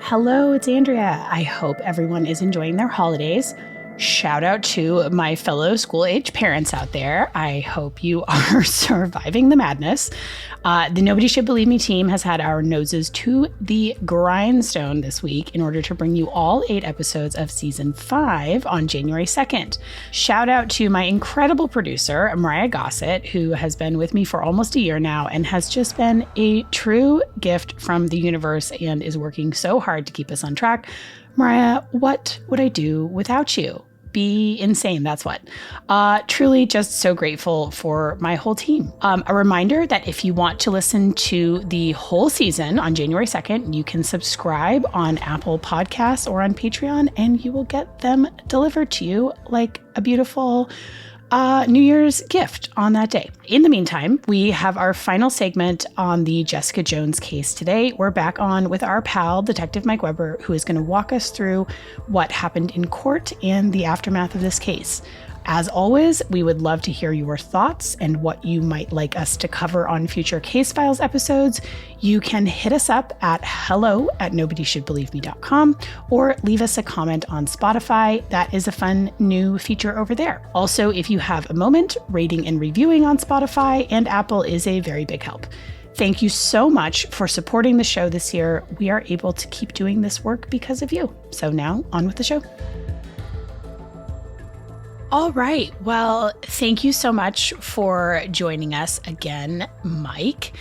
Hello, it's Andrea. I hope everyone is enjoying their holidays. Shout out to my fellow school-age parents out there. I hope you are surviving the madness. The Nobody Should Believe Me team has had our noses to the grindstone this week in order to bring you all 8 episodes of season 5 on January 2nd. Shout out to my incredible producer, Mariah Gossett, who has been with me for almost a year now and has just been a true gift from the universe and is working so hard to keep us on track. Mariah, what would I do without you? Be insane, that's what. Truly just so grateful for my whole team. A reminder that if you want to listen to the whole season on January 2nd, you can subscribe on Apple Podcasts or on Patreon, and you will get them delivered to you like a beautiful New Year's gift on that day. In the meantime, we have our final segment on the Jesika Jones case today. We're back on with our pal, Detective Mike Weber, who is going to walk us through what happened in court and the aftermath of this case. As always, we would love to hear your thoughts and what you might like us to cover on future Case Files episodes. You can hit us up at hello@nobodysshouldbelieveme.com or leave us a comment on Spotify. That is a fun new feature over there. Also, if you have a moment, rating and reviewing on Spotify and Apple is a very big help. Thank you so much for supporting the show this year. We are able to keep doing this work because of you. So now, on with the show. All right. Well, thank you so much for joining us again, Mike.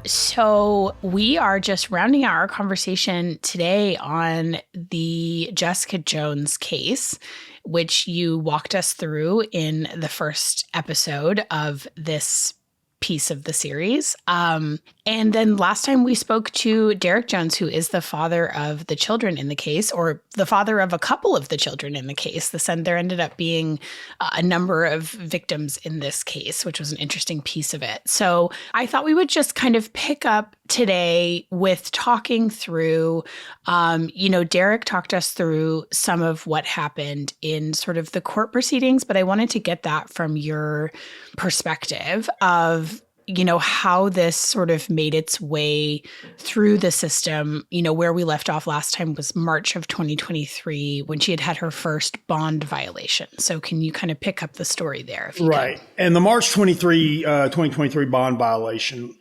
So we are just rounding out our conversation today on the Jesika Jones case, which you walked us through in the first episode of this piece of the series. And then last time we spoke to Derek Jones, who is the father of the children in the case, or the father of a couple of the children in the case. There ended up being a number of victims in this case, which was an interesting piece of it. So I thought we would just kind of pick up today with talking through, Derek talked us through some of what happened in sort of the court proceedings, but I wanted to get that from your perspective of how this sort of made its way through the system. Where we left off last time was March of 2023 when she had her first bond violation. So can you kind of pick up the story there? If you Right. can? And the March 2023 bond violation,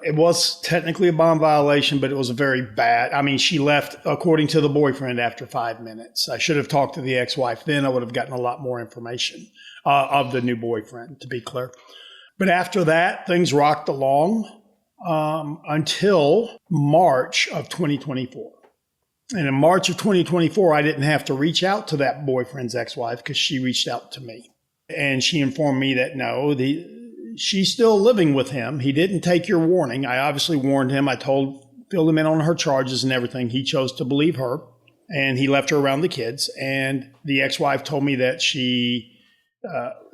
it was technically a bond violation, but it was a very bad. She left, according to the boyfriend, after 5 minutes. I should have talked to the ex-wife then. I would have gotten a lot more information of the new boyfriend, to be clear. But after that, things rocked along until March of 2024. And in March of 2024, I didn't have to reach out to that boyfriend's ex-wife because she reached out to me. And she informed me that she's still living with him. He didn't take your warning. I obviously warned him. I filled him in on her charges and everything. He chose to believe her, and he left her around the kids. And the ex-wife told me that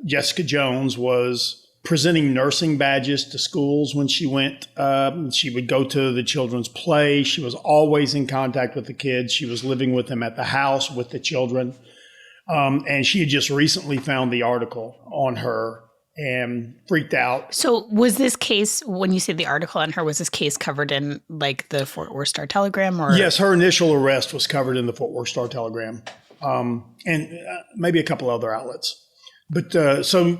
Jesika Jones, was presenting nursing badges to schools when she went. She would go to the children's play. She was always in contact with the kids. She was living with them at the house with the children. And she had just recently found the article on her and freaked out. So was this case, when you say the article on her, was this case covered in like the Fort Worth Star-Telegram? Or? Yes, her initial arrest was covered in the Fort Worth Star-Telegram and maybe a couple other outlets. But so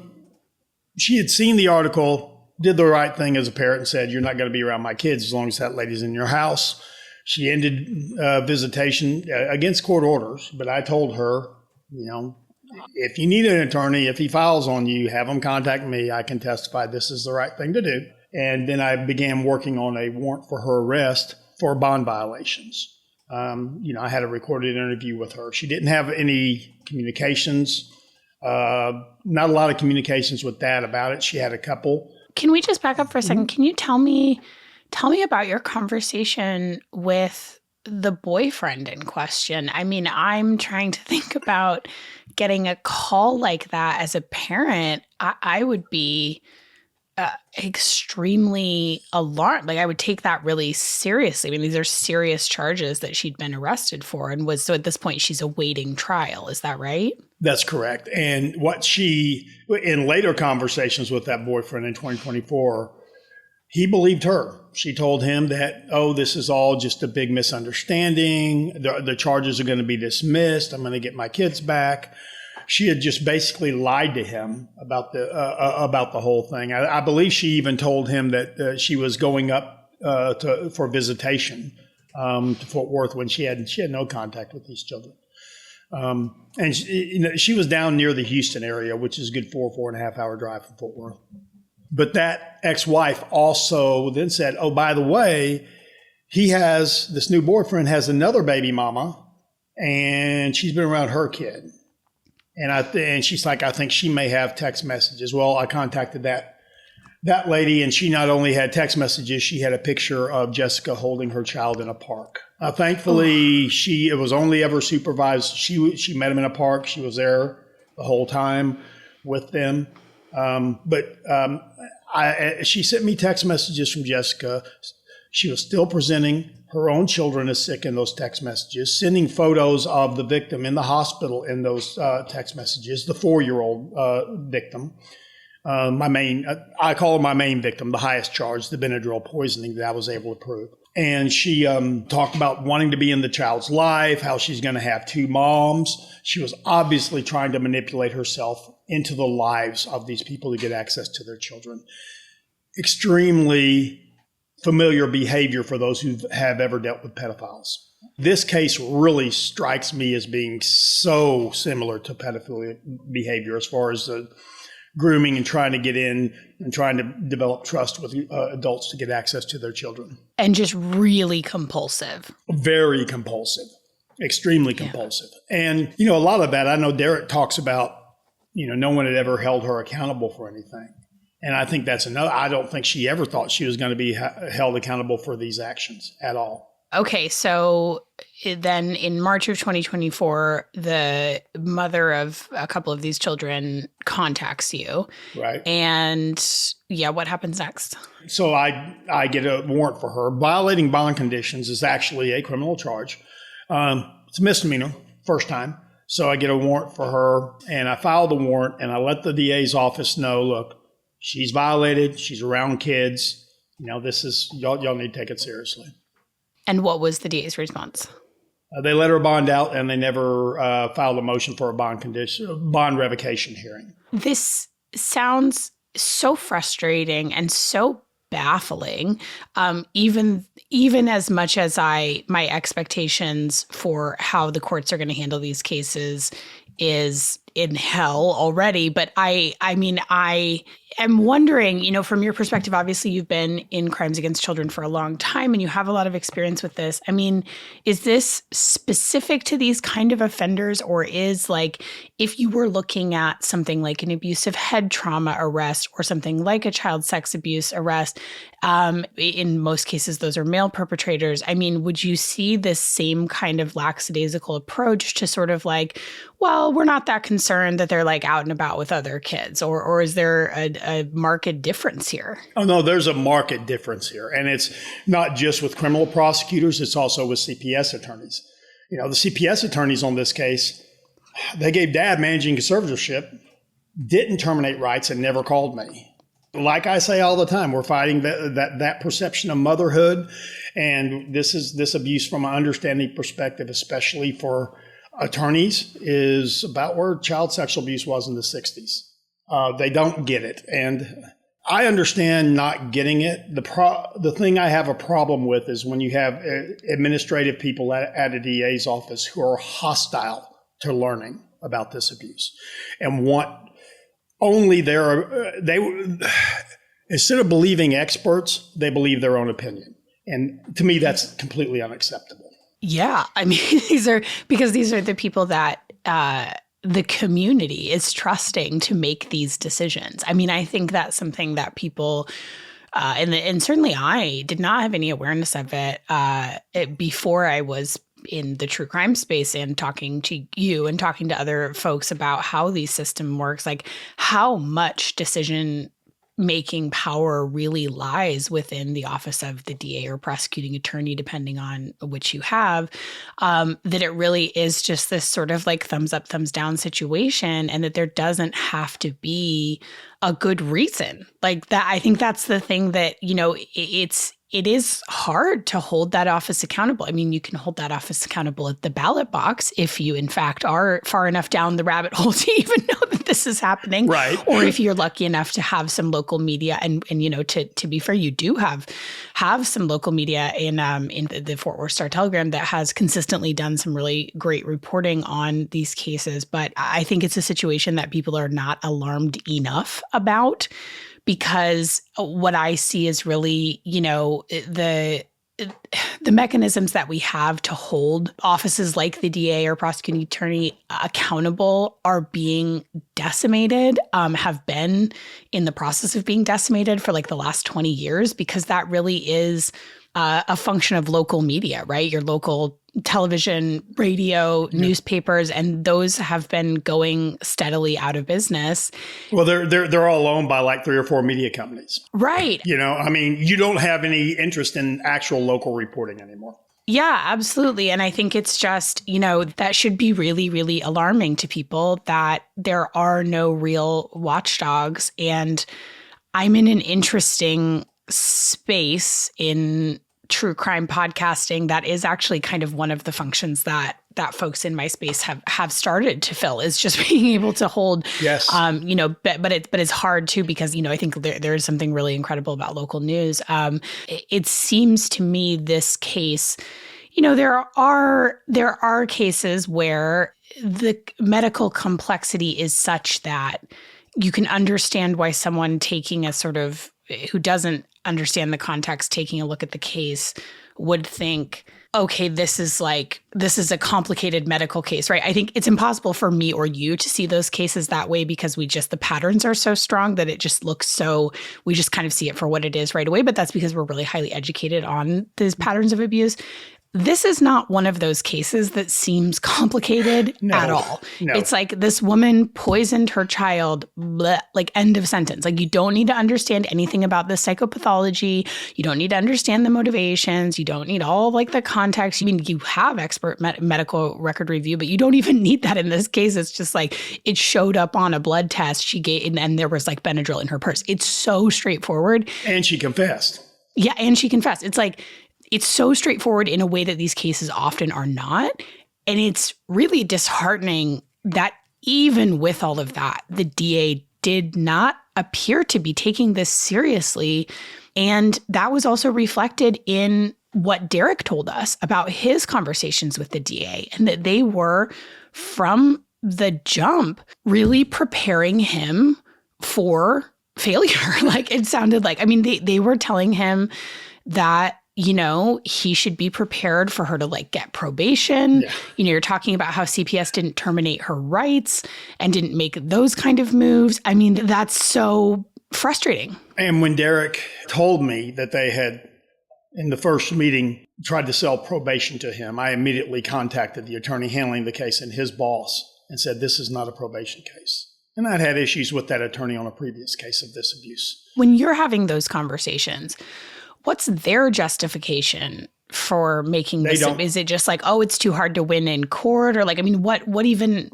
she had seen the article, did the right thing as a parent and said, you're not going to be around my kids as long as that lady's in your house. She ended visitation against court orders, but I told her, if you need an attorney, if he files on you, have him contact me. I can testify this is the right thing to do. And then I began working on a warrant for her arrest for bond violations. I had a recorded interview with her. She didn't have any communications, not a lot of communications with Dad about it. She had a couple. Can we just back up for a second? Can you tell me about your conversation with the boyfriend in question? I'm trying to think about getting a call like that as a parent. I would be extremely alarmed. Like, I would take that really seriously. These are serious charges that she'd been arrested for, and so at this point she's awaiting trial. Is that right? That's correct. And what in later conversations with that boyfriend in 2024, He believed her. She told him that, oh, this is all just a big misunderstanding. The charges are going to be dismissed. I'm going to get my kids back. She had just basically lied to him about the whole thing. I believe she even told him that she was going up for visitation to Fort Worth when she had no contact with these children. And she was down near the Houston area, which is a good 4.5 hour drive from Fort Worth. But that ex-wife also then said, oh, by the way, this new boyfriend has another baby mama, and she's been around her kid. And she's like, I think she may have text messages. Well, I contacted that lady, and she not only had text messages, she had a picture of Jesika holding her child in a park. Thankfully, it was only ever supervised. She met him in a park. She was there the whole time with them. She sent me text messages from Jesika. She was still presenting her own children as sick in those text messages, sending photos of the victim in the hospital in those text messages, the 4-year-old victim. I call her my main victim, the highest charge, the Benadryl poisoning that I was able to prove. And she talked about wanting to be in the child's life, how she's going to have 2 moms. She was obviously trying to manipulate herself into the lives of these people to get access to their children. Extremely familiar behavior for those who have ever dealt with pedophiles. This case really strikes me as being so similar to pedophilia behavior as far as the grooming and trying to get in and trying to develop trust with adults to get access to their children. And just really compulsive. Very compulsive. Extremely compulsive. Yeah. And, a lot of that, I know Derek talks about, no one had ever held her accountable for anything. And I think that's I don't think she ever thought she was going to be held accountable for these actions at all. Okay, so then in March of 2024, the mother of a couple of these children contacts you. Right. And what happens next? So I get a warrant for her. Violating bond conditions is actually a criminal charge. It's a misdemeanor, first time. So I get a warrant for her, and I file the warrant, and I let the DA's office know, look, she's violated. She's around kids. This is, y'all need to take it seriously. And what was the DA's response? They let her bond out, and they never filed a motion for a bond revocation hearing. This sounds so frustrating and so baffling. Even as much as my expectations for how the courts are going to handle these cases is in hell already. But I am wondering, from your perspective, obviously you've been in crimes against children for a long time and you have a lot of experience with this. Is this specific to these kind of offenders, or is if you were looking at something like an abusive head trauma arrest or something like a child sex abuse arrest, in most cases, those are male perpetrators. Would you see this same kind of lackadaisical approach to sort of well, we're not that concerned that they're out and about with other kids, or is there a marked difference here? Oh, no, there's a marked difference here. And it's not just with criminal prosecutors, it's also with CPS attorneys. The CPS attorneys on this case, they gave Dad managing conservatorship, didn't terminate rights, and never called me. Like I say all the time, we're fighting that perception of motherhood. And this abuse from an understanding perspective, especially for attorneys, is about where child sexual abuse was in the 60s. They don't get it. And I understand not getting it. The thing I have a problem with is when you have administrative people at a DA's office who are hostile to learning about this abuse and want only instead of believing experts, they believe their own opinion. And to me, that's completely unacceptable. Yeah. These are the people that the community is trusting to make these decisions. I think that's something that people, and certainly I did not have any awareness of it before I was in the true crime space and talking to you and talking to other folks about how the system works, how much decision making power really lies within the office of the DA or prosecuting attorney, depending on which you have, that it really is just this sort of like thumbs up, thumbs down situation, and that there doesn't have to be a good reason. Like that, I think that's the thing that, it is hard to hold that office accountable. I mean, you can hold that office accountable at the ballot box if you, in fact, are far enough down the rabbit hole to even know that this is happening. Right. Or if you're lucky enough to have some local media. And to be fair, you do have some local media in the Fort Worth Star-Telegram that has consistently done some really great reporting on these cases. But I think it's a situation that people are not alarmed enough about, because what I see is really, the mechanisms that we have to hold offices like the DA or prosecuting attorney accountable are being decimated, have been in the process of being decimated for like the last 20 years, because that really is a function of local media, right? Your local television, radio, newspapers, and those have been going steadily out of business. Well, they're all owned by like 3 or 4 media companies. Right. I mean, you don't have any interest in actual local reporting anymore. Yeah, absolutely. And I think it's just, that should be really, really alarming to people that there are no real watchdogs. And I'm in an interesting space in true crime podcasting that is actually kind of one of the functions that folks in my space have started to fill, is just being able to hold, yes. But it's hard too, because, I think there is something really incredible about local news. It seems to me this case, there are cases where the medical complexity is such that you can understand why someone taking a sort of, who doesn't understand the context, taking a look at the case, would think, okay, this is a complicated medical case, right? I think it's impossible for me or you to see those cases that way, because the patterns are so strong that it just looks so, we just kind of see it for what it is right away. But that's because we're really highly educated on these patterns of abuse. This is not one of those cases that seems complicated at all. No. It's like this woman poisoned her child, bleh, like end of sentence. Like, you don't need to understand anything about the psychopathology. You don't need to understand the motivations. You don't need all of like the context. I mean, you have expert medical record review, but you don't even need that in this case. It's just like it showed up on a blood test she gave, and there was like Benadryl in her purse. It's so straightforward. And she confessed. Yeah, and she confessed. It's like, it's so straightforward in a way that these cases often are not. And it's really disheartening that even with all of that, the DA did not appear to be taking this seriously. And that was also reflected in what Derek told us about his conversations with the DA, and that they were, from the jump, really preparing him for failure. Like, it sounded like, I mean, they were telling him that, he should be prepared for her to like get probation. Yeah. You're talking about how CPS didn't terminate her rights and didn't make those kind of moves. I mean, that's so frustrating. And when Derek told me that they had, in the first meeting, tried to sell probation to him, I immediately contacted the attorney handling the case and his boss and said, this is not a probation case. And I'd had issues with that attorney on a previous case of this abuse. When you're having those conversations, what's their justification for making this? Is it just like, oh, it's too hard to win in court? Or like, I mean, what even?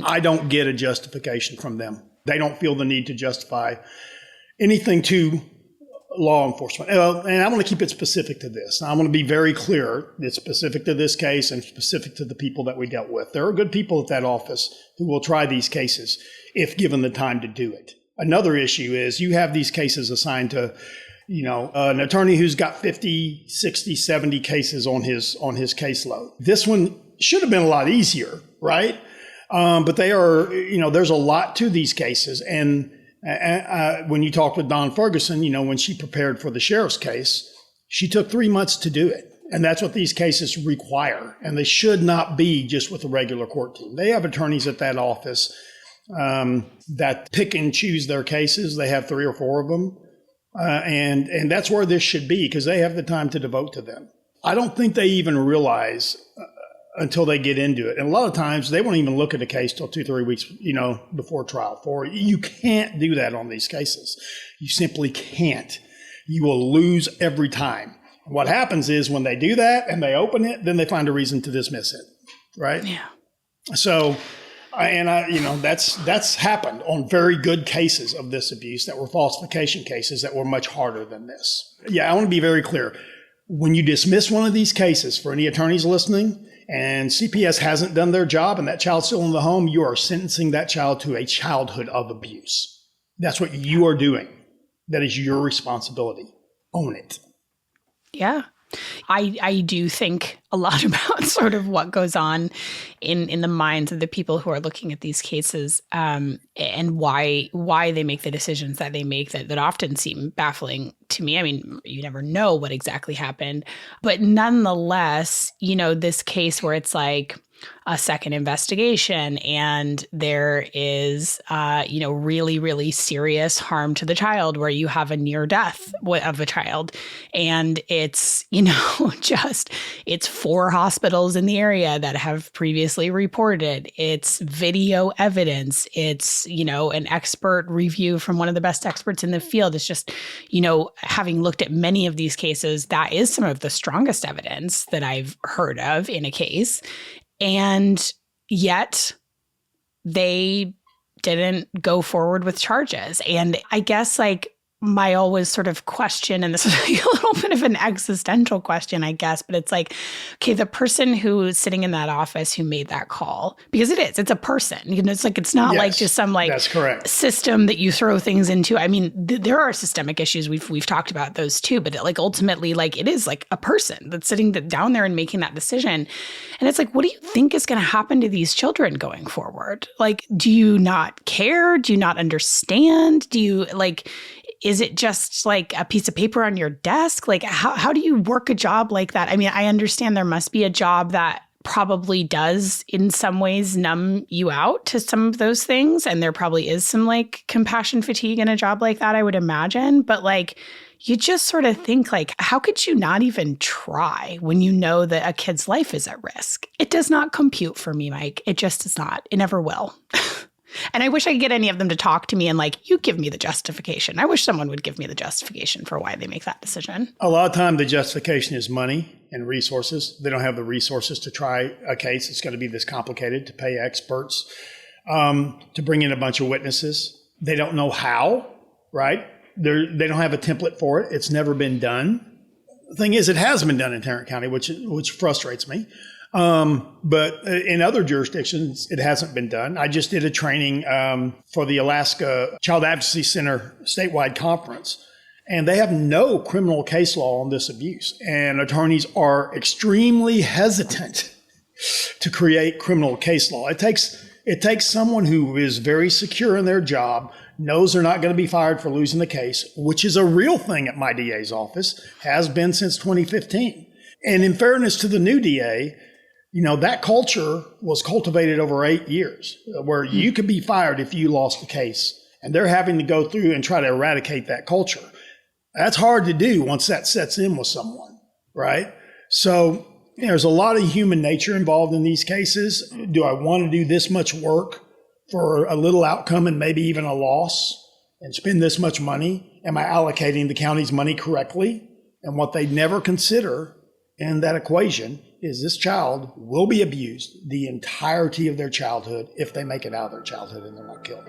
I don't get a justification from them. They don't feel the need to justify anything to law enforcement. And I want to keep it specific to this. I want to be very clear. It's specific to this case and specific to the people that we dealt with. There are good people at that office who will try these cases if given the time to do it. Another issue is you have these cases assigned to an attorney who's got 50, 60, 70 cases on his caseload. This one should have been a lot easier, right? But they are, there's a lot to these cases. And when you talk with Dawn Ferguson, when she prepared for the sheriff's case, she took 3 months to do it. And that's what these cases require. And they should not be just with a regular court team. They have attorneys at that office that pick and choose their cases. They have 3 or 4 of them. And that's where this should be, because they have the time to devote to them. I don't think they even realize until they get into it. And a lot of times they won't even look at a case till 2-3 weeks, before trial. You can't do that on these cases. You simply can't. You will lose every time. What happens is when they do that and they open it, then they find a reason to dismiss it, right? Yeah. So, that's happened on very good cases of this abuse that were falsification cases that were much harder than this. Yeah, I want to be very clear. When you dismiss one of these cases, for any attorneys listening, and CPS hasn't done their job and that child's still in the home, you are sentencing that child to a childhood of abuse. That's what you are doing. That is your responsibility. Own it. Yeah. I do think a lot about sort of what goes on in the minds of the people who are looking at these cases, and why they make the decisions that they make that often seem baffling to me. I mean, you never know what exactly happened, but nonetheless, this case where it's like a second investigation and there is, really, really serious harm to the child where you have a near death of a child. And it's, it's 4 hospitals in the area that have previously reported. It's video evidence. It's, an expert review from one of the best experts in the field. It's just, having looked at many of these cases, that is some of the strongest evidence that I've heard of in a case. And yet they didn't go forward with charges. And I guess my always sort of question, and this is a little bit of an existential question, I guess, but it's like, okay, the person who's sitting in that office who made that call, because it's a person, it's not like just some that's correct. system that you throw things into. I mean, there are systemic issues. We've talked about those too, but ultimately, it is a person that's sitting down there and making that decision. And it's what do you think is going to happen to these children going forward? Do you not care? Do you not understand? Do you is it just a piece of paper on your desk? How do you work a job like that? I mean, I understand there must be a job that probably does in some ways numb you out to some of those things. And there probably is some compassion fatigue in a job like that, I would imagine. But you just sort of think how could you not even try when you know that a kid's life is at risk? It does not compute for me, Mike. It just does not. It never will. And I wish I could get any of them to talk to me and you give me the justification. I wish someone would give me the justification for why they make that decision. A lot of time the justification is money and resources. They don't have the resources to try a case. It's going to be this complicated to pay experts, to bring in a bunch of witnesses. They don't know how, right? They don't have a template for it. It's never been done. The thing is, it has been done in Tarrant County, which frustrates me. But in other jurisdictions, it hasn't been done. I just did a training for the Alaska Child Advocacy Center statewide conference, and they have no criminal case law on this abuse. And attorneys are extremely hesitant to create criminal case law. It takes someone who is very secure in their job, knows they're not going to be fired for losing the case, which is a real thing at my DA's office, has been since 2015. And in fairness to the new DA, that culture was cultivated over 8 years where you could be fired if you lost the case. And they're having to go through and try to eradicate that culture. That's hard to do once that sets in with someone, right? So there's a lot of human nature involved in these cases. Do I want to do this much work for a little outcome and maybe even a loss and spend this much money? Am I allocating the county's money correctly? And what they never consider in that equation is this child will be abused the entirety of their childhood if they make it out of their childhood and they're not killed.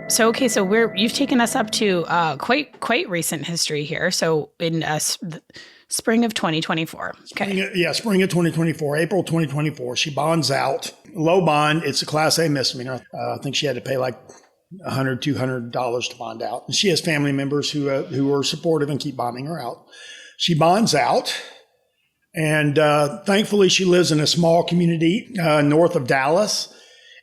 So, okay, so you've taken us up to quite recent history here. So in spring of 2024. Okay. Spring of 2024, April 2024. She bonds out. Low bond. It's a Class A misdemeanor. I think she had to pay $100, $200 to bond out. And she has family members who are supportive and keep bonding her out. She bonds out, and thankfully she lives in a small community north of Dallas.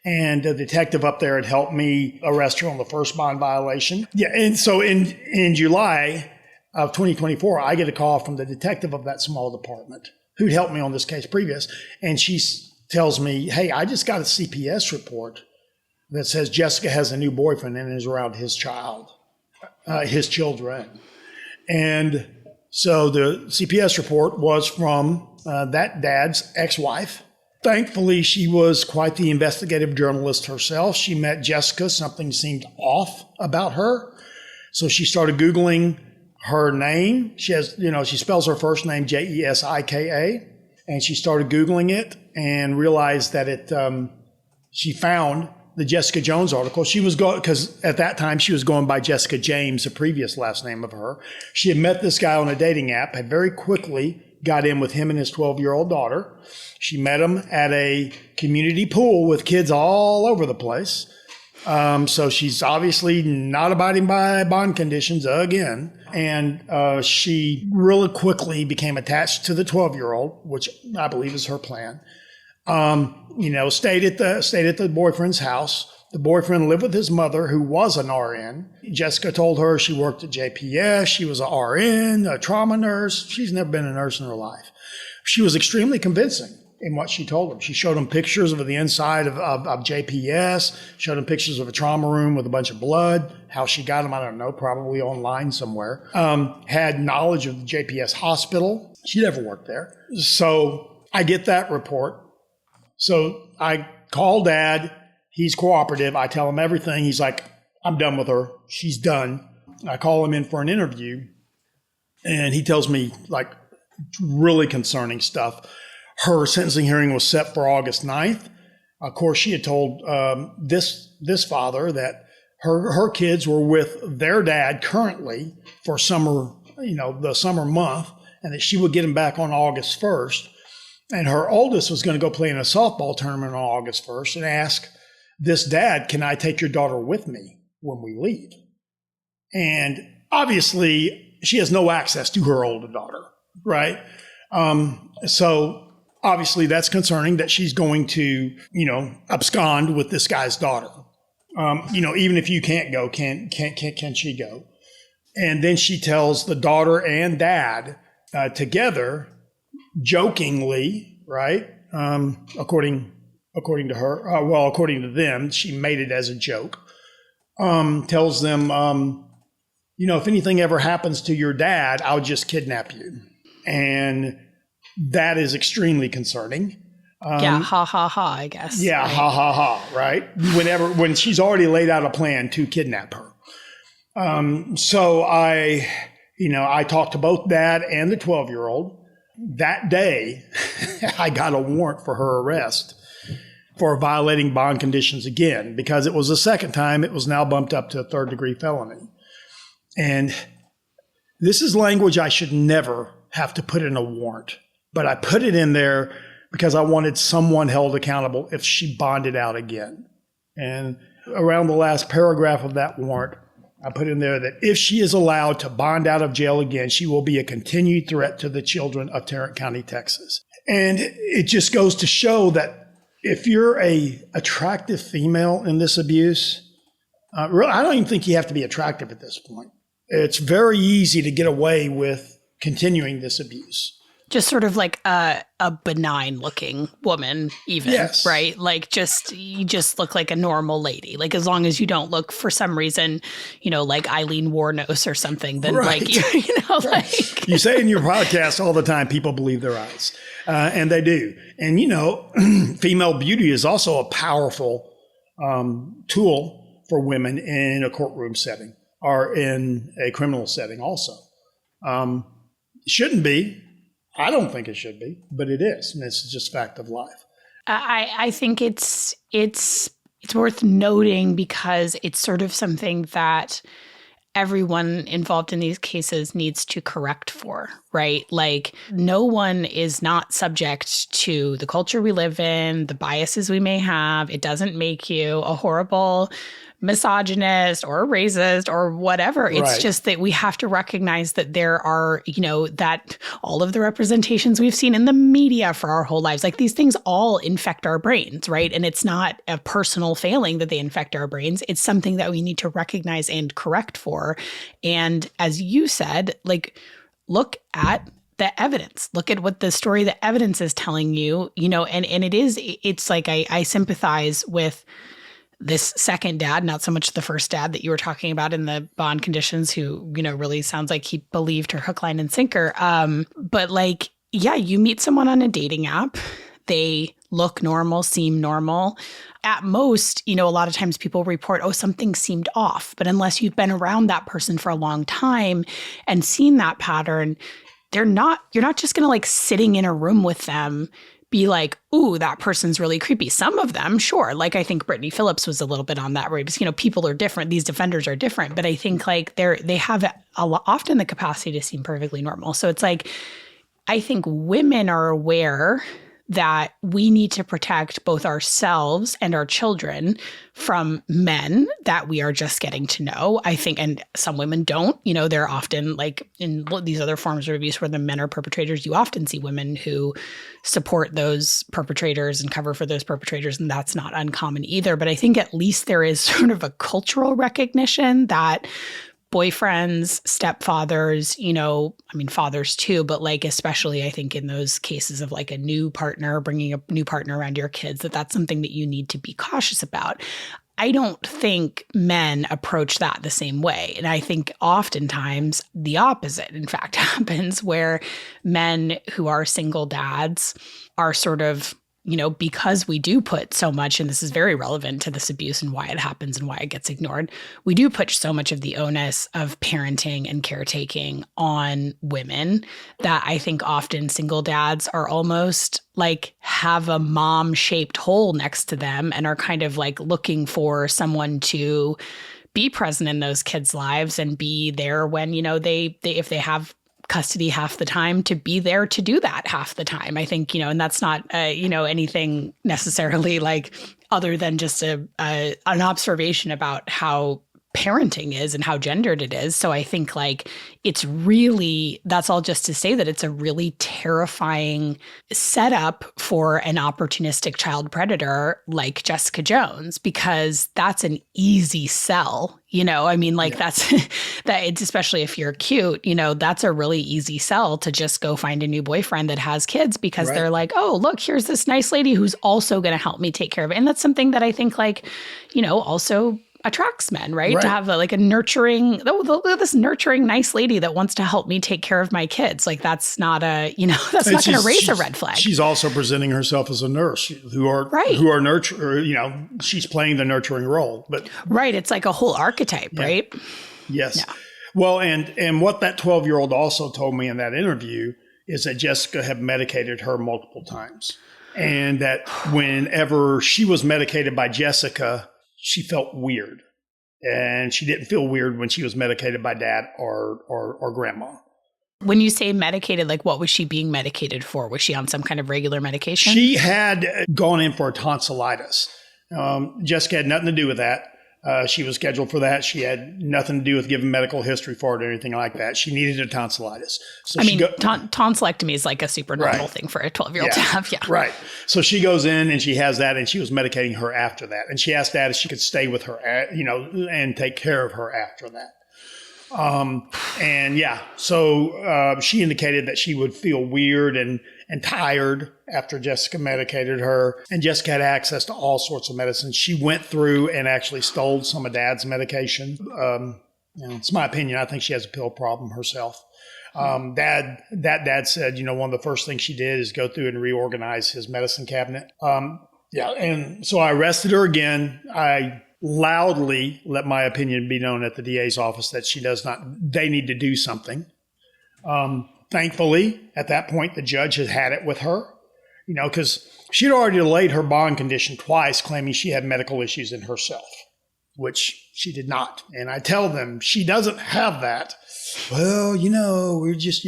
And a detective up there had helped me arrest her on the first bond violation. Yeah, and so in July of 2024, I get a call from the detective of that small department who'd helped me on this case previous, and she tells me, "Hey, I just got a CPS report that says Jesika has a new boyfriend and is around his children." And so the CPS report was from that dad's ex-wife, Thankfully, she was quite the investigative journalist herself. She met Jessica. Something seemed off about her. So she started Googling her name. She spells her first name Jesika, and she started Googling it and realized that she found the Jesika Jones article. She was because at that time she was going by Jessica James, the previous last name of her. She had met this guy on a dating app, had very quickly got in with him and his 12-year-old daughter. She met him at a community pool with kids all over the place. So she's obviously not abiding by bond conditions again. And she really quickly became attached to the 12-year-old, which I believe is her plan. Stayed at the boyfriend's house. The boyfriend lived with his mother, who was an RN. Jessica told her she worked at JPS. She was an RN, a trauma nurse. She's never been a nurse in her life. She was extremely convincing in what she told him. She showed him pictures of the inside of JPS, showed him pictures of a trauma room with a bunch of blood, how she got them, I don't know, probably online somewhere. Had knowledge of the JPS hospital. She never worked there. So I get that report. So I call Dad. He's cooperative. I tell him everything. He's like, I'm done with her. She's done. I call him in for an interview, and he tells me like really concerning stuff. Her sentencing hearing was set for August 9th. Of course, she had told this father that her kids were with their dad currently for summer, the summer month, and that she would get them back on August 1st. And her oldest was going to go play in a softball tournament on August 1st and ask this dad, can I take your daughter with me when we leave? And obviously, she has no access to her older daughter, right? So obviously, that's concerning that she's going to, abscond with this guy's daughter. Even if you can't go, can she go? And then she tells the daughter and dad together, jokingly, right? According to her, according to them, she made it as a joke. Tells them, if anything ever happens to your dad, I'll just kidnap you. And that is extremely concerning. Ha ha ha, I guess. Yeah, right? Ha ha ha, right? When she's already laid out a plan to kidnap her. So I talked to both Dad and the 12-year-old. That day, I got a warrant for her arrest for violating bond conditions again, because it was the second time. It was now bumped up to a third-degree felony. And this is language I should never have to put in a warrant. But I put it in there because I wanted someone held accountable if she bonded out again. And around the last paragraph of that warrant, I put in there that if she is allowed to bond out of jail again, she will be a continued threat to the children of Tarrant County, Texas. And it just goes to show that if you're a attractive female in this abuse, I don't even think you have to be attractive at this point. It's very easy to get away with continuing this abuse. Just sort of like a benign looking woman, even, yes. Right? Like you just look like a normal lady. Like as long as you don't look for some reason, like Eileen Warnos or something, then right. Like, like. You say in your podcast all the time, people believe their eyes. And they do. And, female beauty is also a powerful tool for women in a courtroom setting or in a criminal setting also. Shouldn't be. I don't think it should be, but it is. And it's just fact of life. I think it's worth noting because it's sort of something that everyone involved in these cases needs to correct for, right? Like no one is not subject to the culture we live in, the biases we may have. It doesn't make you a horrible misogynist or a racist or whatever. It's right. Just that we have to recognize that there are, that all of the representations we've seen in the media for our whole lives, like these things all infect our brains, right? And it's not a personal failing that they infect our brains. It's something that we need to recognize and correct for. And as you said, like, look at the evidence. Look at what the story, the evidence is telling you, and it's like I sympathize with this second dad, not so much the first dad that you were talking about in the bond conditions, who, really sounds like he believed her hook, line, and sinker. But like, yeah, you meet someone on a dating app. They look normal, seem normal. At most, a lot of times people report, oh, something seemed off. But unless you've been around that person for a long time and seen that pattern, you're not just going to like sitting in a room with them be like, ooh, that person's really creepy. Some of them, sure. Like I think Brittany Phillips was a little bit on that way because, people are different. These defenders are different. But I think like they have often the capacity to seem perfectly normal. So it's like, I think women are aware that we need to protect both ourselves and our children from men that we are just getting to know. I think, and some women don't, they're often like in these other forms of abuse where the men are perpetrators. You often see women who support those perpetrators and cover for those perpetrators. And that's not uncommon either. But I think at least there is sort of a cultural recognition that boyfriends, stepfathers, fathers too, but like, especially I think in those cases of like a new partner, bringing a new partner around your kids, that's something that you need to be cautious about. I don't think men approach that the same way. And I think oftentimes the opposite, in fact, happens where men who are single dads are sort of, because we do put so much, and this is very relevant to this abuse and why it happens and why it gets ignored, we do put so much of the onus of parenting and caretaking on women that I think often single dads are almost like have a mom-shaped hole next to them and are kind of like looking for someone to be present in those kids' lives and be there when, they if they have custody half the time, to be there to do that half the time. I think, and that's not, anything necessarily like other than just an observation about how parenting is and how gendered it is. So I think like it's really, that's all just to say that it's a really terrifying setup for an opportunistic child predator like Jesika Jones, because that's an easy sell. That's that it's, especially if you're cute, that's a really easy sell to just go find a new boyfriend that has kids because they're like, oh, look, here's this nice lady who's also going to help me take care of it. And that's something that I think like, also attracts men, right? To have like a nurturing, this nurturing, nice lady that wants to help me take care of my kids. Like that's not a, that's not going to raise a red flag. She's also presenting herself as a nurse who are nurture, she's playing the nurturing role, but right. It's like a whole archetype, right? Yes. Yeah. Well, and what that 12-year-old also told me in that interview is that Jesika had medicated her multiple times. And that whenever she was medicated by Jesika, she felt weird, and she didn't feel weird when she was medicated by dad or grandma. When you say medicated, like what was she being medicated for? Was she on some kind of regular medication? She had gone in for a tonsillitis. Jesika had nothing to do with that. She was scheduled for that. She had nothing to do with giving medical history for it or anything like that. She needed a tonsillitis. So tonsillectomy is like a super normal thing for a 12-year-old to have. Yeah. Right. So she goes in and she has that, and she was medicating her after that. And she asked Dad if she could stay with her, and take care of her after that. So she indicated that she would feel weird and tired after Jesika medicated her. And Jesika had access to all sorts of medicines. She went through and actually stole some of Dad's medication. It's my opinion. I think she has a pill problem herself. Dad said, one of the first things she did is go through and reorganize his medicine cabinet. And so I arrested her again. I loudly let my opinion be known at the DA's office that they need to do something. Thankfully, at that point, the judge had it with her, because she'd already delayed her bond condition twice, claiming she had medical issues in herself, which she did not. And I tell them, she doesn't have that. Well, we're just,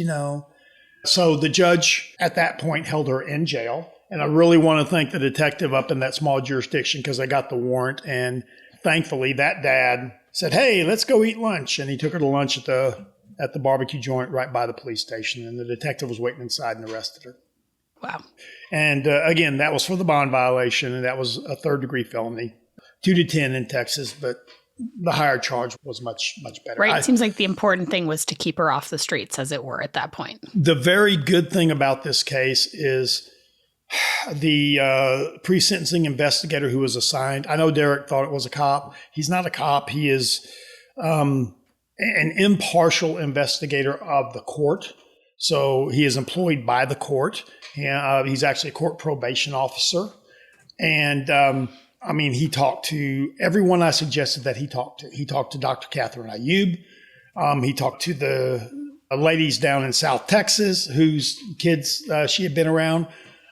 So the judge at that point held her in jail. And I really want to thank the detective up in that small jurisdiction because I got the warrant. And thankfully, that dad said, hey, let's go eat lunch. And he took her to lunch at the barbecue joint right by the police station. And the detective was waiting inside and arrested her. Wow. And again, that was for the bond violation. And that was a 3rd-degree felony, 2 to 10 in Texas. But the higher charge was much, much better. Right. It seems like the important thing was to keep her off the streets, as it were, at that point. The very good thing about this case is the pre-sentencing investigator who was assigned. I know Derek thought it was a cop. He's not a cop. He is an impartial investigator of the court. So he is employed by the court. He's actually a court probation officer. And he talked to everyone I suggested that he talked to. He talked to Dr. Catherine Ayub. He talked to the ladies down in South Texas whose kids she had been around.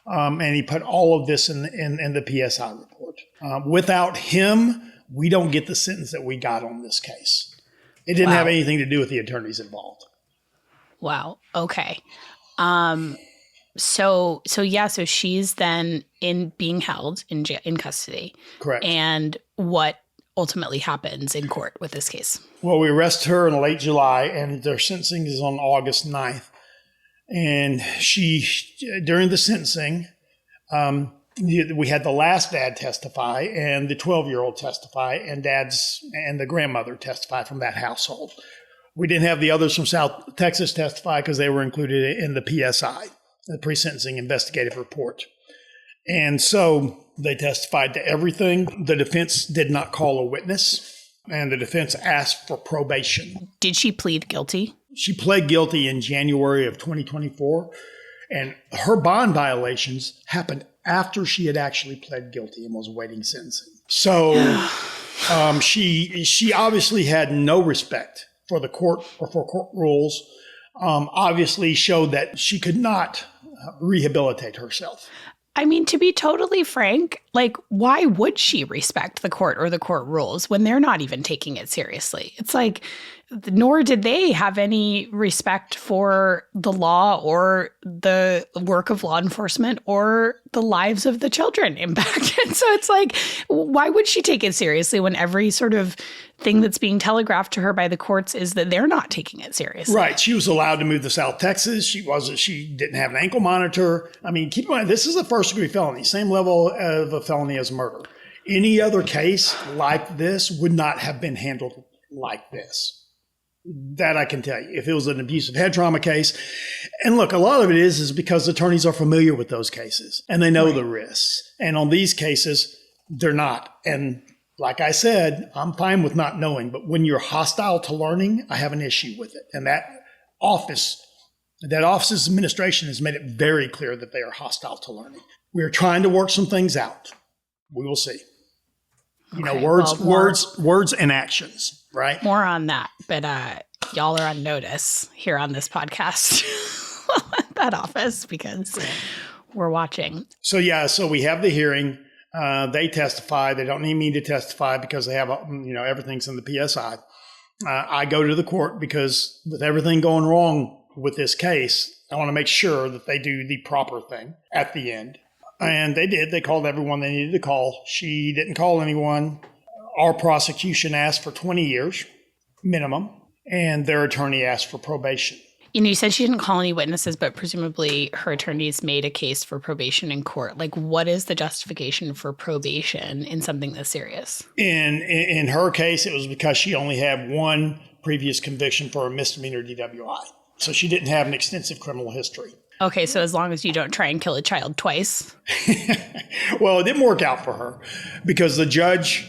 And he put all of this in the PSI report. Without him, we don't get the sentence that we got on this case. It didn't have anything to do with the attorneys involved. Wow. Okay. So she's then being held in custody. Correct. And what ultimately happens in court with this case? Well, we arrest her in late July, and their sentencing is on August 9th. And during the sentencing, we had the last dad testify and the 12-year-old testify, and the grandmother testify from that household. We didn't have the others from South Texas testify because they were included in the PSI, the pre-sentencing investigative report. And so they testified to everything. The defense did not call a witness, and the defense asked for probation. Did she plead guilty? She pled guilty in January of 2024, and her bond violations happened after she had actually pled guilty and was awaiting sentencing. So she obviously had no respect for the court or for court rules, obviously showed that she could not rehabilitate herself. I mean, to be totally frank, like, why would she respect the court or the court rules when they're not even taking it seriously? It's like, nor did they have any respect for the law or the work of law enforcement or the lives of the children impacted. So it's like, why would she take it seriously when every sort of thing that's being telegraphed to her by the courts is that they're not taking it seriously? Right. She was allowed to move to South Texas. She didn't have an ankle monitor. I mean, keep in mind, this is a first-degree felony, same level of a felony as murder. Any other case like this would not have been handled like this. That I can tell you. If it was an abusive head trauma case. And look, a lot of it is because attorneys are familiar with those cases and they know the risks. And on these cases, they're not. And like I said, I'm fine with not knowing. But when you're hostile to learning, I have an issue with it. And that office's administration has made it very clear that they are hostile to learning. We're trying to work some things out. We will see. Words and actions, right? More on that, but y'all are on notice here on this podcast, that office, because we're watching. So we have the hearing. They testify. They don't need me to testify because they have, everything's in the PSI. I go to the court because with everything going wrong with this case, I want to make sure that they do the proper thing at the end. And they did. They called everyone they needed to call. She didn't call anyone. Our prosecution asked for 20 years minimum, and their attorney asked for probation. You said she didn't call any witnesses, but presumably her attorneys made a case for probation in court. Like, what is the justification for probation in something this serious? In her case, it was because she only had one previous conviction for a misdemeanor DWI. So she didn't have an extensive criminal history. Okay, so as long as you don't try and kill a child twice. Well, it didn't work out for her because the judge,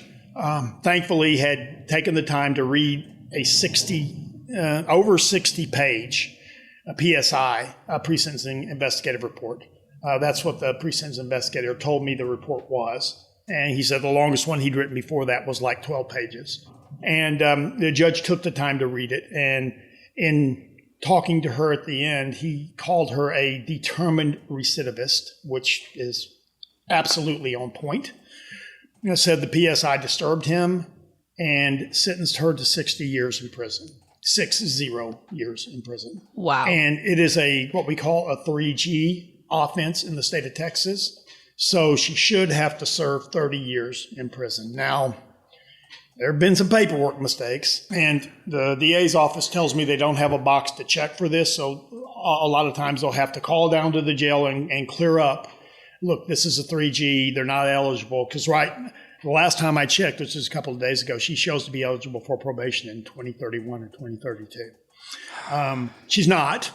thankfully, had taken the time to read a over 60 page PSI, pre-sentencing investigative report. That's what the pre-sentence investigator told me the report was. And he said the longest one he'd written before that was like 12 pages. And the judge took the time to read it. And in talking to her at the end, he called her a determined recidivist, which is absolutely on point. Said the PSI disturbed him and sentenced her to 60 years in prison. 60 years in prison. Wow. And it is what we call a 3G offense in the state of Texas. So she should have to serve 30 years in prison. Now, there have been some paperwork mistakes, and the DA's office tells me they don't have a box to check for this, so a lot of times they'll have to call down to the jail and clear up, look, this is a 3G, they're not eligible, because the last time I checked, which was a couple of days ago, she shows to be eligible for probation in 2031 or 2032. She's not.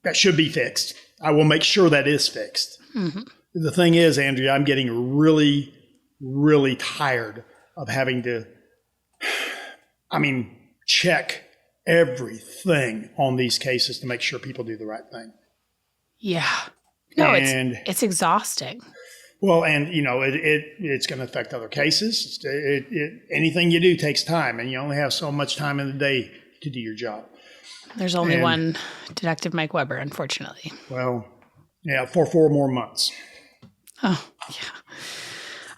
That should be fixed. I will make sure that is fixed. Mm-hmm. The thing is, Andrea, I'm getting really, really tired of having to check everything on these cases to make sure people do the right thing. Yeah. No, And it's exhausting. well, and it's going to affect other cases. Anything you do takes time, and you only have so much time in the day to do your job. There's only one Detective Mike Weber, unfortunately. Well, yeah, for 4 more months. Oh, yeah.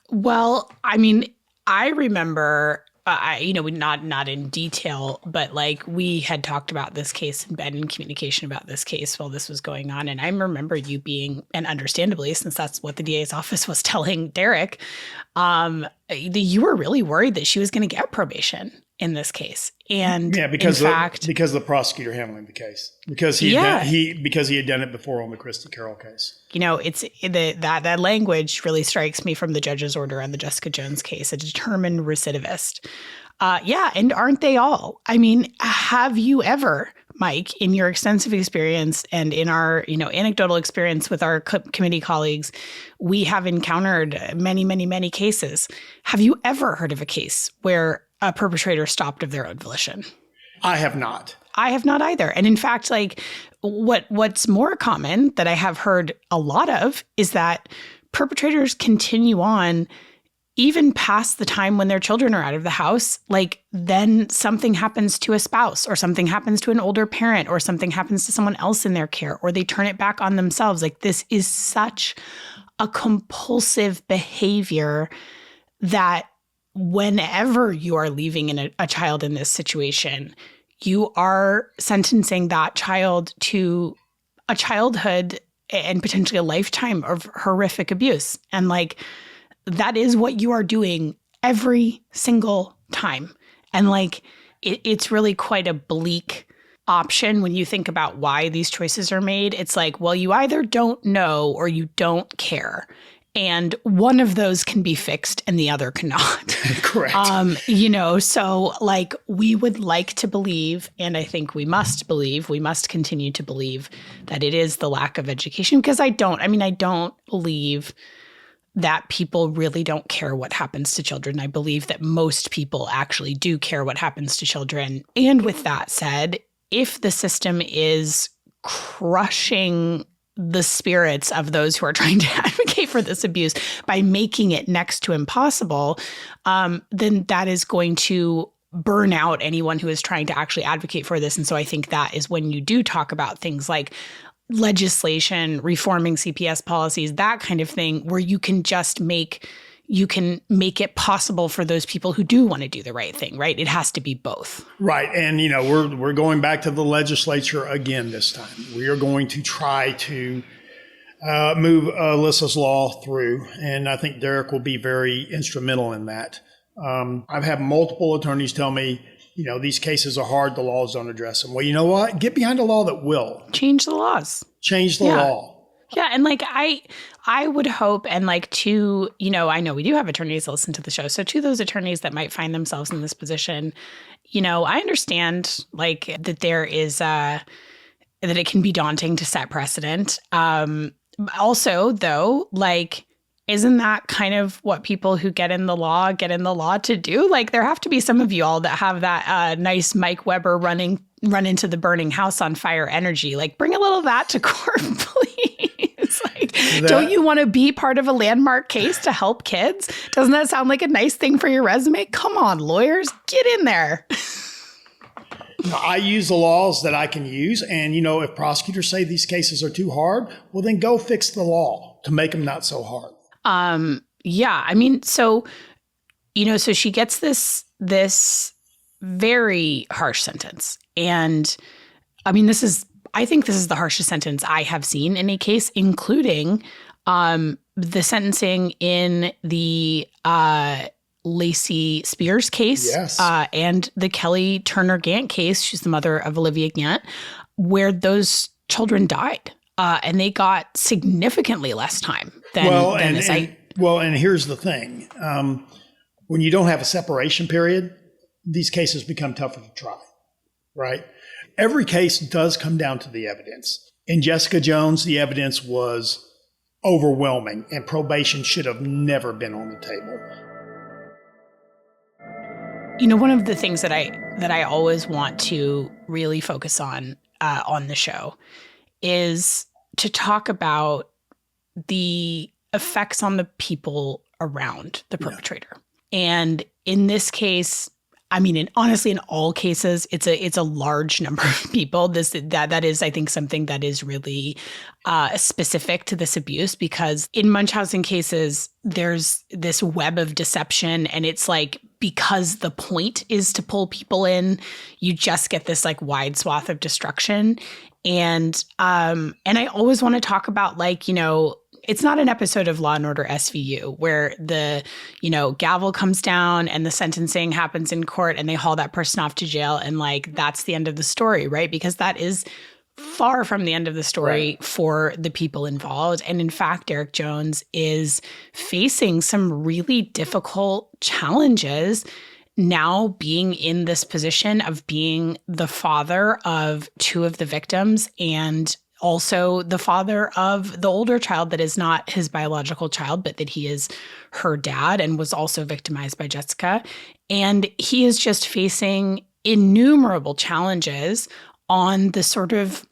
Well, I mean, I remember, not in detail, but like we had talked about this case and been in communication about this case while this was going on. And I remember you being, and understandably, since that's what the DA's office was telling Derek, you were really worried that she was going to get probation in this case. And because the prosecutor handling the case, because he had done it before on the Christy Carroll case. It's that language really strikes me from the judge's order on the Jesika Jones case, a determined recidivist. And aren't they all? I mean, have you ever, Mike, in your extensive experience and in our, anecdotal experience with our committee colleagues, we have encountered many, many, many cases. Have you ever heard of a case where a perpetrator stopped of their own volition? I have not. I have not either. And in fact, like what's more common that I have heard a lot of is that perpetrators continue on even past the time when their children are out of the house. Like then something happens to a spouse or something happens to an older parent or something happens to someone else in their care, or they turn it back on themselves. Like this is such a compulsive behavior that whenever you are leaving a child in this situation, you are sentencing that child to a childhood and potentially a lifetime of horrific abuse. And like, that is what you are doing every single time. And like, it's really quite a bleak option when you think about why these choices are made. It's like, well, you either don't know or you don't care. And one of those can be fixed and the other cannot. Correct. So like we would like to believe, and I think we must continue to believe that it is the lack of education, because I don't believe that people really don't care what happens to children. I believe that most people actually do care what happens to children. And with that said, if the system is crushing the spirits of those who are trying to advocate for this abuse by making it next to impossible, then that is going to burn out anyone who is trying to actually advocate for this. And so I think that is when you do talk about things like legislation, reforming CPS policies, that kind of thing, where you can make it possible for those people who do want to do the right thing, right? It has to be both. Right. And, we're going back to the legislature again this time. We are going to try to move Alyssa's law through. And I think Derek will be very instrumental in that. I've had multiple attorneys tell me, these cases are hard. The laws don't address them. Well, you know what? Get behind a law that will. Change the laws. Change the law. Yeah. And like, I would hope, and like to, I know we do have attorneys that listen to the show. So to those attorneys that might find themselves in this position, I understand like that there is, that it can be daunting to set precedent. Also though, like, isn't that kind of what people who get in the law to do? Like there have to be some of you all that have that nice Mike Weber run into the burning house on fire energy. Like bring a little of that to court, please. Like, don't you want to be part of a landmark case to help kids? Doesn't that sound like a nice thing for your resume? Come on, lawyers, get in there. I use the laws that I can use. And, if prosecutors say these cases are too hard, well, then go fix the law to make them not so hard. Yeah. I mean, so she gets this very harsh sentence. And I mean, I think this is the harshest sentence I have seen in a case, including, the sentencing in the, Lacey Spears case, yes. And the Kelly Turner Gant case. She's the mother of Olivia Gant, where those children died. And they got significantly less time than this. And here's the thing. When you don't have a separation period, these cases become tougher to try, right? Every case does come down to the evidence. In Jesika Jones, the evidence was overwhelming, and probation should have never been on the table. One of the things that that I always want to really focus on the show is to talk about the effects on the people around the perpetrator. And in this case, I mean, honestly, in all cases, it's a large number of people. That is, I think, something that is really specific to this abuse, because in Munchausen cases, there's this web of deception, and it's like, because the point is to pull people in, you just get this like wide swath of destruction. And I always want to talk about, like, you know, it's not an episode of Law and Order SVU where the, you know, gavel comes down and the sentencing happens in court and they haul that person off to jail and like that's the end of the story, right? Because that is far from the end of the story for the people involved. And in fact, Derek Jones is facing some really difficult challenges now, being in this position of being the father of two of the victims and also the father of the older child that is not his biological child, but that he is her dad and was also victimized by Jesika. And he is just facing innumerable challenges on the sort of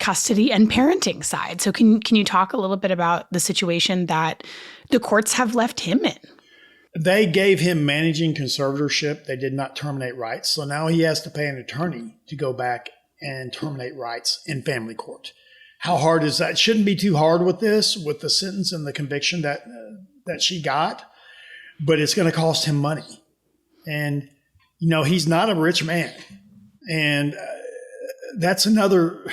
custody and parenting side. So can you talk a little bit about the situation that the courts have left him in? They gave him managing conservatorship. They did not terminate rights. So now he has to pay an attorney to go back and terminate rights in family court. How hard is that? It shouldn't be too hard with this, with the sentence and the conviction that she got, but it's going to cost him money. And, you know, he's not a rich man. And that's another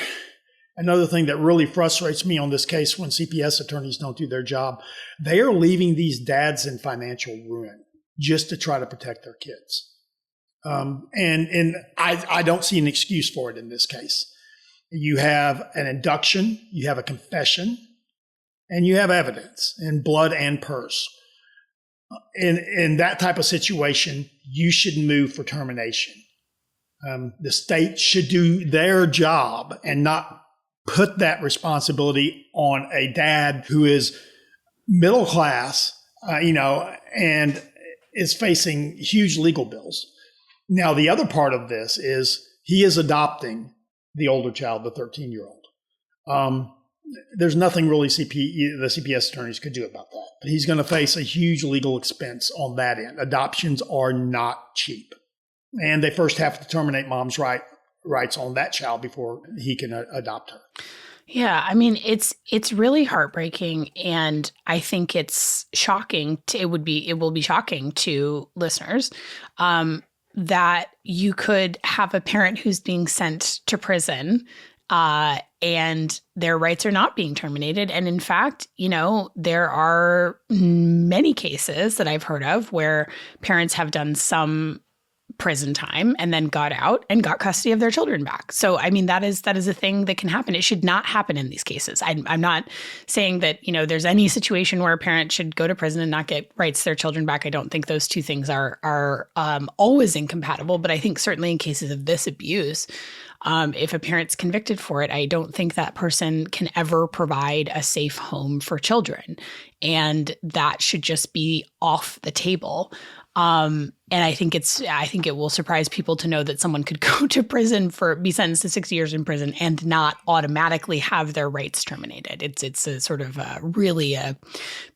thing that really frustrates me on this case when CPS attorneys don't do their job. They are leaving these dads in financial ruin just to try to protect their kids. And I don't see an excuse for it in this case. You have an induction, you have a confession, and you have evidence in blood and purse. In that type of situation, you should move for termination. The state should do their job and not put that responsibility on a dad who is middle class, and is facing huge legal bills. Now, the other part of this is he is adopting the older child, the 13-year-old. There's nothing really the CPS attorneys could do about that. But he's going to face a huge legal expense on that end. Adoptions are not cheap. And they first have to terminate mom's rights on that child before he can adopt her. Yeah, I mean, it's really heartbreaking, and I think it's shocking. It will be shocking to listeners that you could have a parent who's being sent to prison and their rights are not being terminated. And in fact, you know, there are many cases that I've heard of where parents have done some prison time and then got out and got custody of their children back. So, I mean, that is a thing that can happen. It should not happen in these cases. I'm not saying that, you know, there's any situation where a parent should go to prison and not get rights to their children back. I don't think those two things are always incompatible. But I think certainly in cases of this abuse, if a parent's convicted for it, I don't think that person can ever provide a safe home for children. And that should just be off the table. And I think it will surprise people to know that someone could go to prison be sentenced to 6 years in prison and not automatically have their rights terminated. It's a sort of really a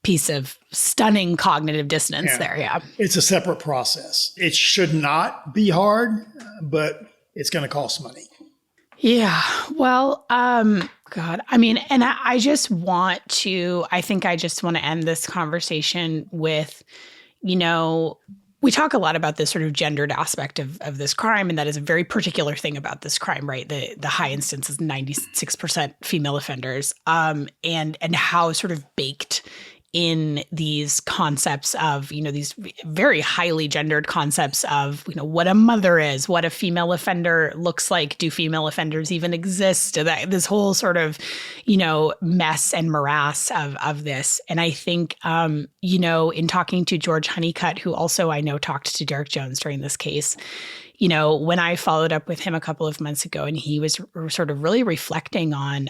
piece of stunning cognitive dissonance there. Yeah. It's a separate process. It should not be hard, but it's going to cost money. Yeah. Well, God, I mean, and I just want to end this conversation with, you know, we talk a lot about this sort of gendered aspect of this crime, and that is a very particular thing about this crime, right? The high instance is 96% female offenders, and how sort of baked in these concepts of, you know, these very highly gendered concepts of, you know, what a mother is, what a female offender looks like, do female offenders even exist? This whole sort of, you know, mess and morass of this. And I think, you know, in talking to George Honeycutt, who also I know talked to Derek Jones during this case, when I followed up with him a couple of months ago and he was sort of really reflecting on,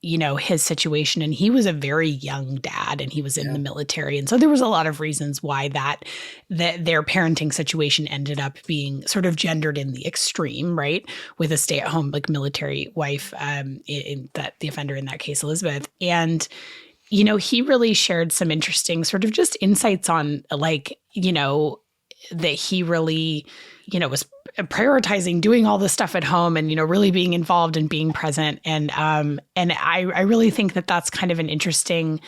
his situation, and he was a very young dad and he was in the military. And so there was a lot of reasons why that their parenting situation ended up being sort of gendered in the extreme, right? With a stay-at-home like military wife, in that the offender in that case, Elizabeth. And he really shared some interesting sort of just insights on that he really, was prioritizing doing all this stuff at home and, really being involved and being present. And I really think that that's kind of an interesting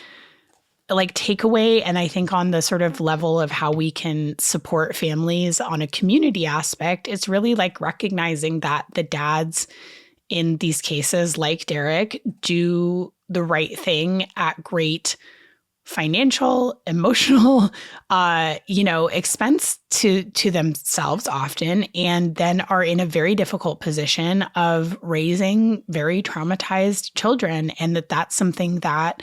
takeaway. And I think on the sort of level of how we can support families on a community aspect, it's really recognizing that the dads in these cases, like Derek, do the right thing at great financial, emotional, expense to themselves often, and then are in a very difficult position of raising very traumatized children. And that's something that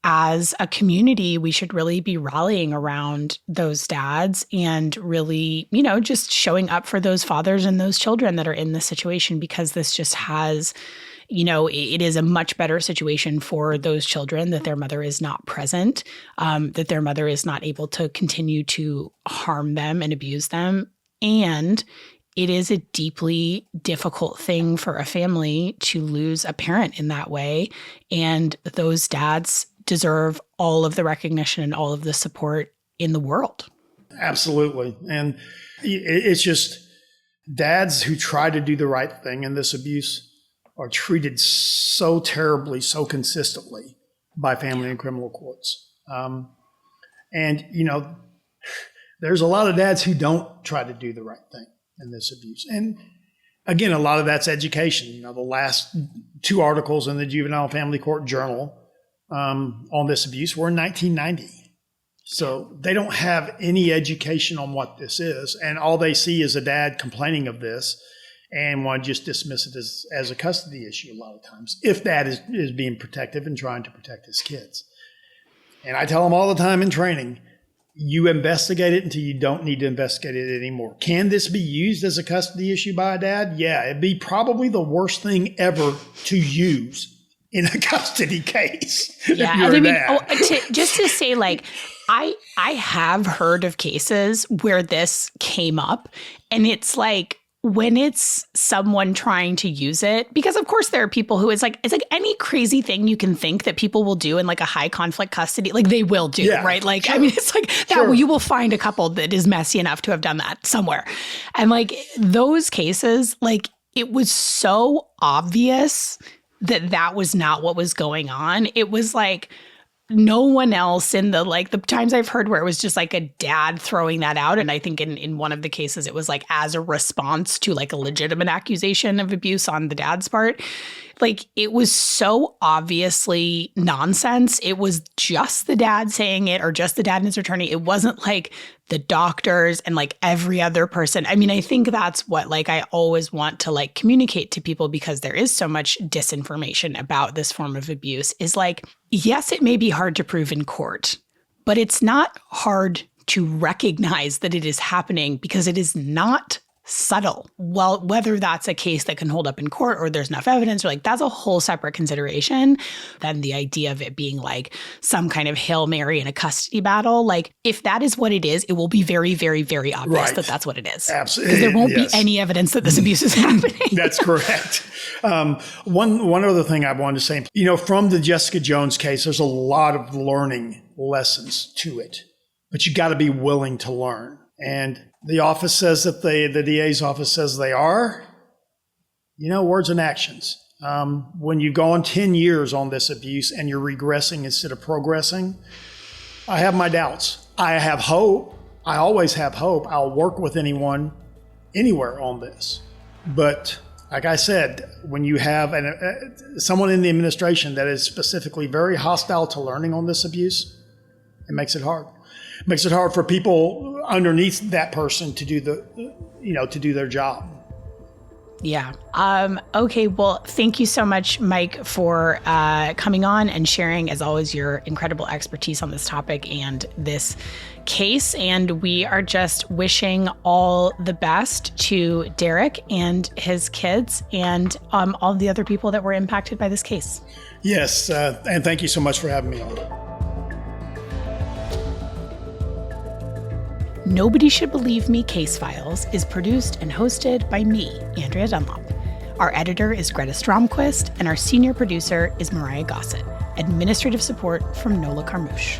as a community, we should really be rallying around those dads and really, just showing up for those fathers and those children that are in this situation, because this just has, it is a much better situation for those children that their mother is not present, that their mother is not able to continue to harm them and abuse them. And it is a deeply difficult thing for a family to lose a parent in that way. And those dads deserve all of the recognition and all of the support in the world. Absolutely. And it's just dads who try to do the right thing in this abuse are treated so terribly, so consistently by family and criminal courts. There's a lot of dads who don't try to do the right thing in this abuse. And again, a lot of that's education. The last 2 articles in the Juvenile Family Court Journal on this abuse were in 1990. So they don't have any education on what this is. And all they see is a dad complaining of this and want to just dismiss it as a custody issue a lot of times, if dad is being protective and trying to protect his kids. And I tell them all the time in training, you investigate it until you don't need to investigate it anymore. Can this be used as a custody issue by a dad? Yeah, it'd be probably the worst thing ever to use in a custody case. Yeah, just to say, I have heard of cases where this came up, and it's when it's someone trying to use it, because of course there are people who it's like any crazy thing you can think that people will do in a high conflict custody, they will do, right? Sure. I mean, it's that sure. You will find a couple that is messy enough to have done that somewhere. And those cases, it was so obvious that was not what was going on. It was no one else in the times I've heard where it was just a dad throwing that out. And I think in one of the cases, it was as a response to a legitimate accusation of abuse on the dad's part. It was so obviously nonsense. It was just the dad saying it, or just the dad and his attorney. It wasn't the doctors and every other person. I mean, I think that's what I always want to communicate to people, because there is so much disinformation about this form of abuse, is yes, it may be hard to prove in court, but it's not hard to recognize that it is happening, because it is not subtle. Well, whether that's a case that can hold up in court or there's enough evidence, or that's a whole separate consideration than the idea of it being some kind of Hail Mary in a custody battle. If that is what it is, it will be very, very, very obvious that that's what it is. Absolutely. Because there won't be any evidence that this abuse is happening. That's correct. One other thing I wanted to say, from the Jesika Jones case, there's a lot of learning lessons to it, but you got to be willing to learn. And the office says that the DA's office says they are, words and actions. When you've gone 10 years on this abuse and you're regressing instead of progressing, I have my doubts. I have hope. I always have hope. I'll work with anyone, anywhere on this. But like I said, when you have someone in the administration that is specifically very hostile to learning on this abuse, it makes it hard. It makes it hard for people underneath that person to do to do their job. Yeah. Okay. Well, thank you so much, Mike, for coming on and sharing, as always, your incredible expertise on this topic and this case. And we are just wishing all the best to Derek and his kids and all the other people that were impacted by this case. Yes. And thank you so much for having me on. Nobody Should Believe Me Case Files is produced and hosted by me, Andrea Dunlop. Our editor is Greta Stromquist, and our senior producer is Mariah Gossett. Administrative support from Nola Carmouche.